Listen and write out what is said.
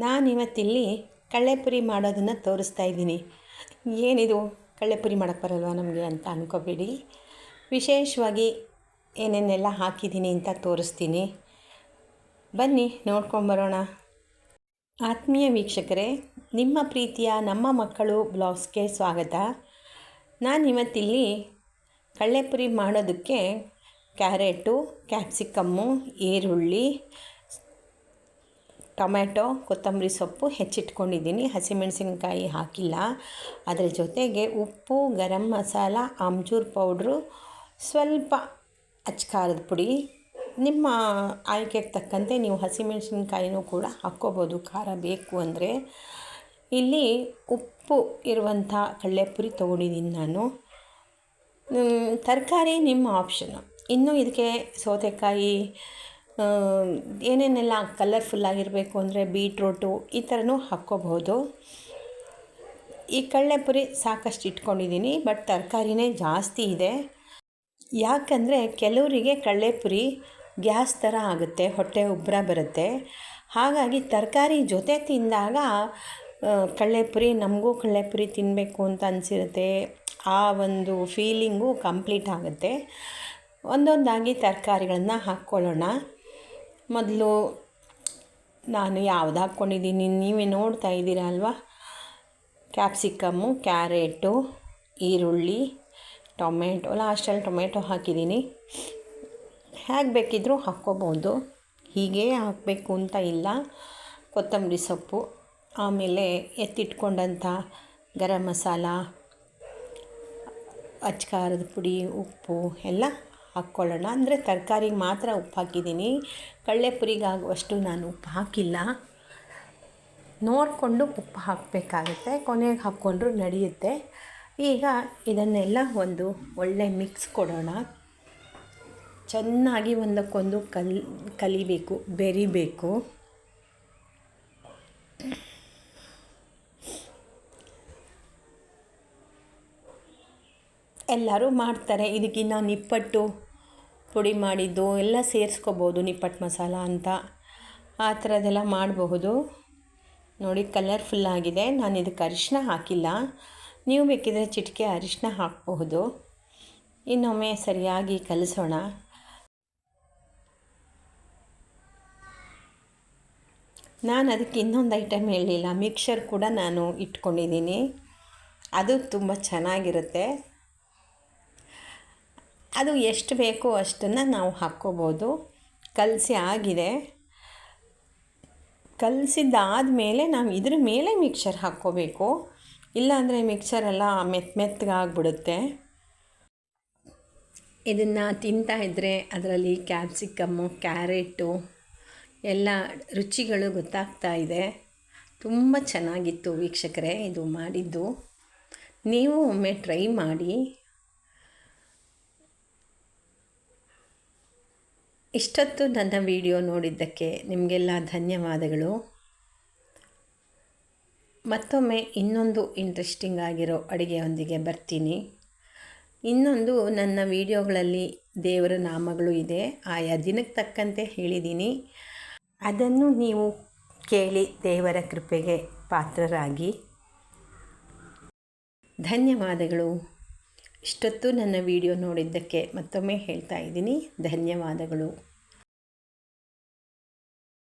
ನಾನಿವತ್ತಿಲ್ಲಿ ಕಳ್ಳೆಪುರಿ ಮಾಡೋದನ್ನು ತೋರಿಸ್ತಾ ಇದ್ದೀನಿ. ಏನಿದು ಕಳ್ಳೆಪುರಿ ಮಾಡೋಕ್ಕೆ ಬರಲ್ವಾ ನಮಗೆ ಅಂತ ಅಂದ್ಕೋಬೇಡಿ. ವಿಶೇಷವಾಗಿ ಏನೇನೆಲ್ಲ ಹಾಕಿದ್ದೀನಿ ಅಂತ ತೋರಿಸ್ತೀನಿ. ಬನ್ನಿ ನೋಡ್ಕೊಂಬರೋಣ. ಆತ್ಮೀಯ ವೀಕ್ಷಕರೇ, ನಿಮ್ಮ ಪ್ರೀತಿಯ ನಮ್ಮ ಮಕ್ಕಳು ಬ್ಲಾಗ್ಸ್ಗೆ ಸ್ವಾಗತ. ನಾನಿವತ್ತಿಲ್ಲಿ ಕಳ್ಳೆಪುರಿ ಮಾಡೋದಕ್ಕೆ ಕ್ಯಾರೆಟು, ಕ್ಯಾಪ್ಸಿಕಮ್ಮು, ಈರುಳ್ಳಿ, ಟೊಮ್ಯಾಟೊ, ಕೊತ್ತಂಬರಿ ಸೊಪ್ಪು ಹೆಚ್ಚಿಟ್ಕೊಂಡಿದ್ದೀನಿ. ಹಸಿಮೆಣಸಿನ್ಕಾಯಿ ಹಾಕಿಲ್ಲ. ಅದರ ಜೊತೆಗೆ ಉಪ್ಪು, ಗರಂ ಮಸಾಲ, ಆಮ್ಚೂರು ಪೌಡ್ರು, ಸ್ವಲ್ಪ ಅಚ್ಕಾರದ ಪುಡಿ. ನಿಮ್ಮ ಆಯ್ಕೆಗೆ ತಕ್ಕಂತೆ ನೀವು ಹಸಿಮೆಣಸಿನ್ಕಾಯಿನೂ ಕೂಡ ಹಾಕ್ಕೋಬೋದು ಖಾರ ಬೇಕು ಅಂದರೆ. ಇಲ್ಲಿ ಉಪ್ಪು ಇರುವಂಥ ಕಳ್ಳೆಪುರಿ ತೊಗೊಂಡಿದ್ದೀನಿ ನಾನು. ತರಕಾರಿ ನಿಮ್ಮ ಆಪ್ಷನು. ಇನ್ನು ಇದಕ್ಕೆ ಸೌತೆಕಾಯಿ ಏನೇನೆಲ್ಲ ಕಲರ್ಫುಲ್ಲಾಗಿರಬೇಕು ಅಂದರೆ ಬೀಟ್ರೋಟು ಈ ಥರನೂ ಹಾಕ್ಕೋಬಹುದು. ಈ ಕಳ್ಳೆಪುರಿ ಸಾಕಷ್ಟು ಇಟ್ಕೊಂಡಿದ್ದೀನಿ, ಬಟ್ ತರಕಾರಿನೇ ಜಾಸ್ತಿ ಇದೆ. ಯಾಕಂದರೆ ಕೆಲವರಿಗೆ ಕಳ್ಳೆಪುರಿ ಗ್ಯಾಸ್ ಥರ ಆಗುತ್ತೆ, ಹೊಟ್ಟೆ ಉಬ್ಬರ ಬರುತ್ತೆ. ಹಾಗಾಗಿ ತರಕಾರಿ ಜೊತೆ ತಿಂದಾಗ ಕಳ್ಳೆಪುರಿ ನಮಗೂ ಕಳ್ಳೆಪುರಿ ತಿನ್ನಬೇಕು ಅಂತ ಅನಿಸಿರುತ್ತೆ. ಆ ಒಂದು ಫೀಲಿಂಗು ಕಂಪ್ಲೀಟ್ ಆಗುತ್ತೆ. ಒಂದೊಂದಾಗಿ ತರಕಾರಿಗಳನ್ನು ಹಾಕ್ಕೊಳ್ಳೋಣ. ಮೊದಲು ನಾನು ಯಾವ್ದು ಹಾಕ್ಕೊಂಡಿದ್ದೀನಿ ನೀವೇ ನೋಡ್ತಾ ಇದ್ದೀರಾ ಅಲ್ವಾ. ಕ್ಯಾಪ್ಸಿಕಮ್ಮು, ಕ್ಯಾರೆಟು, ಈರುಳ್ಳಿ, ಟೊಮೆಟೊ, ಲಾಸ್ಟಲ್ಲಿ ಟೊಮೆಟೊ ಹಾಕಿದ್ದೀನಿ. ಹೇಗೆ ಬೇಕಿದ್ದರೂ ಹಾಕ್ಕೋಬೋದು, ಹೀಗೇ ಹಾಕಬೇಕು ಅಂತ ಇಲ್ಲ. ಕೊತ್ತಂಬರಿ ಸೊಪ್ಪು, ಆಮೇಲೆ ಎತ್ತಿಟ್ಕೊಂಡಂಥ ಗರಂ ಮಸಾಲ, ಅಚ್ಕಾರದ ಪುಡಿ, ಉಪ್ಪು ಎಲ್ಲ ಹಾಕ್ಕೊಳ್ಳೋಣ. ಅಂದರೆ ತರಕಾರಿಗೆ ಮಾತ್ರ ಉಪ್ಪು ಹಾಕಿದ್ದೀನಿ. ಕಳ್ಳೆಪುರಿಗಾಗುವಷ್ಟು ನಾನು ಉಪ್ಪು ಹಾಕಿಲ್ಲ. ನೋಡಿಕೊಂಡು ಉಪ್ಪು ಹಾಕಬೇಕಾಗುತ್ತೆ, ಕೊನೆಗೆ ಹಾಕ್ಕೊಂಡ್ರೂ ನಡೆಯುತ್ತೆ. ಈಗ ಇದನ್ನೆಲ್ಲ ಒಂದು ಒಳ್ಳೆ ಮಿಕ್ಸ್ ಕೊಡೋಣ. ಚೆನ್ನಾಗಿ ಒಂದಕ್ಕೊಂದು ಕಲಿಬೇಕು, ಬೆರಿಬೇಕು. ಎಲ್ಲರೂ ಮಾಡ್ತಾರೆ. ಇದಕ್ಕಿನ್ನ ನಿಪ್ಪಟ್ಟು ಪುಡಿ ಮಾಡಿದ್ದು ಎಲ್ಲ ಸೇರಿಸ್ಕೋಬೋದು, ನಿಪ್ಪಟ್ಟು ಮಸಾಲ ಅಂತ ಆ ಥರದ್ದೆಲ್ಲ ಮಾಡಬಹುದು. ನೋಡಿ ಕಲರ್ಫುಲ್ಲಾಗಿದೆ. ನಾನು ಇದಕ್ಕೆ ಅರಿಶಿನ ಹಾಕಿಲ್ಲ. ನೀವು ಬೇಕಿದ್ರೆ ಚಿಟಿಕೆ ಅರಿಶಿನ ಹಾಕಬಹುದು. ಇನ್ನೊಮ್ಮೆ ಸರಿಯಾಗಿ ಕಲಿಸೋಣ. ನಾನು ಅದಕ್ಕೆ ಇನ್ನೊಂದು ಐಟಮ್ ಹೇಳಲಿಲ್ಲ, ಮಿಕ್ಸರ್ ಕೂಡ ನಾನು ಇಟ್ಕೊಂಡಿದ್ದೀನಿ. ಅದು ತುಂಬ ಚೆನ್ನಾಗಿರುತ್ತೆ. ಅದು ಎಷ್ಟು ಬೇಕೋ ಅಷ್ಟನ್ನು ನಾವು ಹಾಕ್ಕೋಬೋದು. ಕಲಸಿ ಆಗಿದೆ. ಕಲಸಿದ್ದಾದ ಮೇಲೆ ನಾವು ಇದ್ರ ಮೇಲೆ ಮಿಕ್ಸರ್ ಹಾಕ್ಕೋಬೇಕು. ಇಲ್ಲಾಂದರೆ ಮಿಕ್ಸರೆಲ್ಲ ಮೆತ್ತಗಾಗ್ಬಿಡುತ್ತೆ. ಇದನ್ನು ತಿಂತಾಯಿದ್ರೆ ಅದರಲ್ಲಿ ಕ್ಯಾಪ್ಸಿಕಮ್ಮು, ಕ್ಯಾರೆಟು ಎಲ್ಲ ರುಚಿಗಳು ಗೊತ್ತಾಗ್ತಾ ಇದೆ. ತುಂಬ ಚೆನ್ನಾಗಿತ್ತು ವೀಕ್ಷಕರೇ ಇದು ಮಾಡಿದ್ದು. ನೀವು ಒಮ್ಮೆ ಟ್ರೈ ಮಾಡಿ. ಇಷ್ಟೊತ್ತು ನನ್ನ ವಿಡಿಯೋ ನೋಡಿದ್ದಕ್ಕೆ ನಿಮಗೆಲ್ಲ ಧನ್ಯವಾದಗಳು. ಮತ್ತೊಮ್ಮೆ ಇನ್ನೊಂದು ಇಂಟ್ರೆಸ್ಟಿಂಗ್ ಆಗಿರೋ ಅಡುಗೆಯೊಂದಿಗೆ ಬರ್ತೀನಿ. ಇನ್ನೊಂದು ನನ್ನ ವಿಡಿಯೋಗಳಲ್ಲಿ ದೇವರ ನಾಮಗಳು ಇದೆ, ಆಯಾ ದಿನಕ್ಕೆ ತಕ್ಕಂತೆ ಹೇಳಿದ್ದೀನಿ. ಅದನ್ನು ನೀವು ಕೇಳಿ ದೇವರ ಕೃಪೆಗೆ ಪಾತ್ರರಾಗಿ. ಧನ್ಯವಾದಗಳು. ಇಷ್ಟೊತ್ತು ನನ್ನ ವಿಡಿಯೋ ನೋಡಿದ್ದಕ್ಕೆ ಮತ್ತೊಮ್ಮೆ ಹೇಳ್ತಾ ಇದ್ದೀನಿ ಧನ್ಯವಾದಗಳು.